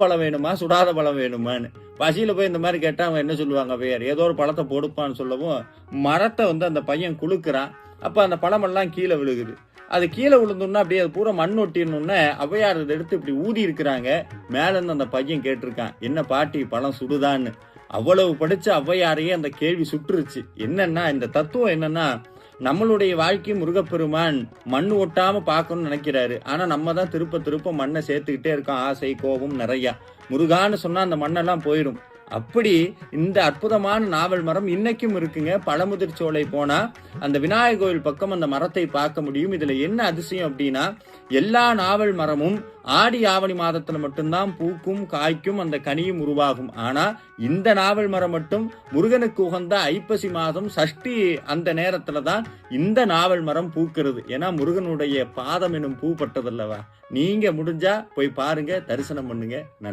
பழம் வேணுமா சுடாத பழம் வேணுமான்னு பசியில போய் இந்த மாதிரி கேட்டா அவங்க என்ன சொல்லுவாங்க வேற ஏதோ ஒரு பழத்தை கொடுப்பான்னு சொல்லவும் மரத்தை அந்த பையன் குலுக்குறான். அப்ப அந்த பழமெல்லாம் கீழே விழுகுது. அது கீழே விழுந்தோன்னா அப்படியே அது பூரா மண் ஒட்டினோடனே ஔவையார் அதை எடுத்து இப்படி ஊதி இருக்கிறாங்க. மேல இருந்து அந்த பையன் கேட்டிருக்கான், என்ன பாட்டி பழம் சுடுதான்னு. அவ்வளவு படிச்ச ஔவையாரையே அந்த கேள்வி சுட்டுருச்சு. என்னன்னா இந்த தத்துவம் என்னன்னா, நம்மளுடைய வாழ்க்கை முருகப்பெருமான் மண் ஒட்டாம பார்க்கணும்னு நினைக்கிறாரு. ஆனா நம்ம தான் திருப்ப திருப்ப மண்ணை சேர்த்துக்கிட்டே இருக்கோம். ஆசை கோபம் நிறைய. முருகான்னு சொன்னா அந்த மண்ணெல்லாம் போயிடும். அப்படி இந்த அற்புதமான நாவல் மரம் இன்னைக்கும் இருக்குங்க. பழமுதிர் சோலை போனா அந்த விநாயகர் கோயில் பக்கம் அந்த மரத்தை பார்க்க முடியும். இதுல என்ன அதிசயம் அப்படின்னா, எல்லா நாவல் மரமும் ஆடி ஆவணி மாதத்துல மட்டும்தான் பூக்கும் காய்க்கும் அந்த கனியும் உருவாகும். ஆனா இந்த நாவல் மரம் மட்டும் முருகனுக்கு உகந்த ஐப்பசி மாதம் சஷ்டி அந்த நேரத்துல தான் இந்த நாவல் மரம் பூக்கிறது. ஏன்னா முருகனுடைய பாதம் எனும் பூ பட்டதல்லவா. நீங்க முடிஞ்சா போய் பாருங்க, தரிசனம் பண்ணுங்க. நன்றி.